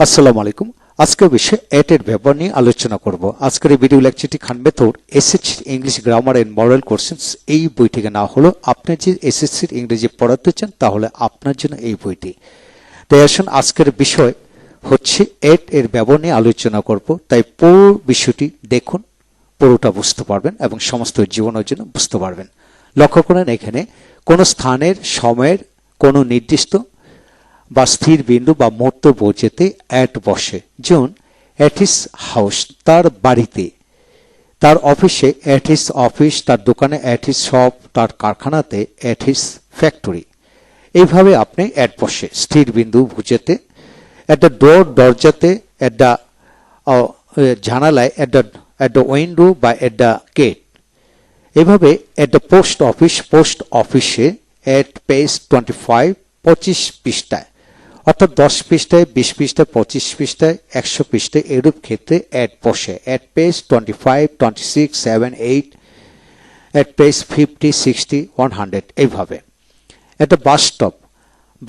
আসসালামু আলাইকুম। আজকের বিষয় এট এর ব্যবহার নিয়ে আলোচনা করব। আজকের এই ভিডিও লেকচারটি Khan method SSC English grammar and model questions এই বই থেকে না হলো আপনি যে এসএসসি ইংরেজি পড়াতে চান তাহলে আপনার জন্য এই বইটি। তাই আসুন আজকের বিষয় হচ্ছে এট এর ব্যবহার নিয়ে আলোচনা করব। তাই পুরো বিষয়টি দেখুন, পুরোটা বুঝতে পারবেন এবং সমস্ত জীবনের জন্য বুঝতে পারবেন। লক্ষ্য করেন এখানে কোন স্থানের সময়ের কোন নির্দিষ্ট বা স্থির বিন্দু বা মুহূর্ত বোঝাতে এট বসে। যেমন এট হিজ হাউস, তার বাড়িতে, তার অফিসে এট হিজ অফিস, তার দোকানে এট হিজ শপ, তার কারখানাতে এট হিজ ফ্যাক্টরি। এইভাবে আপনি এট বসে স্থির বিন্দু বুঝাতে। At the door, দরজাতে, at the জানালায়, এট দ্য উইন্ডো বা এট দ্য গেট। এভাবে at the post office, post অফিসে, এট পেজ 25 25 পৃষ্ঠায়, অর্থাৎ 10 পৃষ্ঠায়, 20 পৃষ্ঠায়, 25 পৃষ্ঠায়, 100 পৃষ্ঠায় এরূপ ক্ষেত্রে এট বসে। এট পেজ 25, 26, 7, 8, এট পেজ 50, 60, 100 এইভাবে। একটা বাস স্টপ,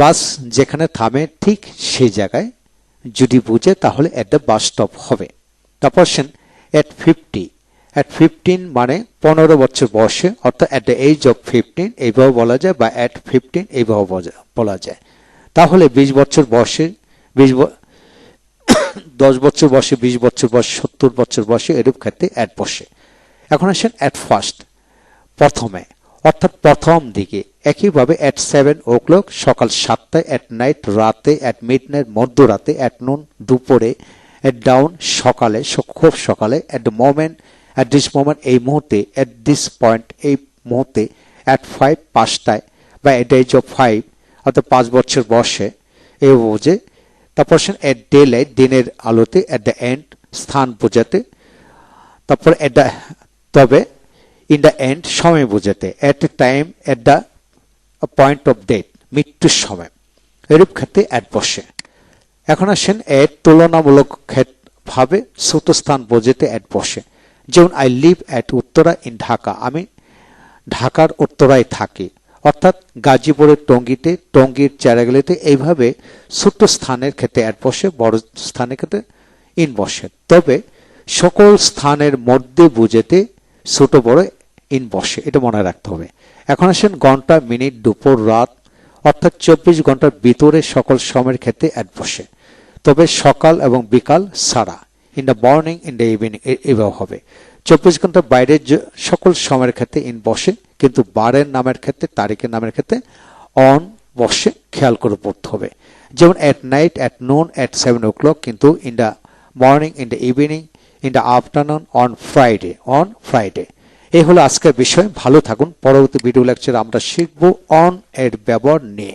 বাস যেখানে থামে ঠিক সেই জায়গায় যদি বুঝে তাহলে এট দ্য বাস স্টপ হবে। তারপর এট 50, এট 15 মানে 15 বছর বয়সে, অর্থাৎ এট দ্য এজ অফ 15 এইভাবে বলা যায়, বা এট 15 এইভাবে বলা যায়। তাহলে 20 বছর বয়সে, 10 বছর বয়সে, 20 বছর বয়সে, 70 বছর বয়সে এরূপ ক্ষেত্রে এট বসে। এখন আসেন এট ফার্স্ট, প্রথমে, অর্থাৎ প্রথম দিকে। একইভাবে এট 7 o'clock সকাল 7টায়, এট নাইট রাতে, এট মিডনাইট মধ্যরাতে, এট নুন দুপুরে, এট ডাউন সকালে, খুব সকালে, at the moment, at this moment এই মুহূর্তে, এট দিস পয়েন্ট এই মুহূর্তে, এট 5 5টায়, বা এট এজ অফ 5 অর্থাৎ 5 বছর বয়সে এই বোঝে। তারপর এট ডে লাইট দিনের আলোতে, এট দ্য এন্ড স্থান বোঝাতে। তারপর এট দ্য তবে, ইন দ্য এন্ড সময় বোঝাতে। At a time, at the point of death মৃত্যুর সময়। এরূপ ক্ষেত্রে এট বসে। এখন আসেন এট তুলনামূলক ভাবে ছোট স্থান বোঝাতে এট বসে। যেমন I live at Uttara in Dhaka, আমি ঢাকার উত্তরায় থাকি, অর্থাৎ গাজীপুরের টঙ্গীতে, টঙ্গীর চেরাগলিতে। এইভাবে ছোট স্থানের ক্ষেত্রে এট বসে, বড় স্থানের ক্ষেত্রে ইন বসে। তবে সকল স্থানের মধ্যে বুঝাতে ছোট বড় ইন বসে, এটা মনে রাখতে হবে। এখন আসেন ঘন্টা, মিনিট, দুপুর, রাত, অর্থাৎ 24 ঘন্টার ভিতরে সকল সময়ের ক্ষেত্রে এট বসে। তবে সকাল এবং বিকাল ছাড়া, in the morning, in the evening এভাবে হবে। 24 ঘন্টার বাইরে সকল সময়ের ক্ষেত্রে ইন বসে, কিন্তু বারের নামের ক্ষেত্রে, তারিখের নামের ক্ষেত্রে অন বসে, খেয়াল করে পড়তে হবে। যেমন এট নাইট, এট নুন, এট 7 o'clock, কিন্তু in the morning, in the evening, in the afternoon, on Friday. এই হলো আজকের বিষয়। ভালো থাকুন। পরবর্তী ভিডিও লেকচারে আমরা শিখব অন এর ব্যবহার নিয়ে।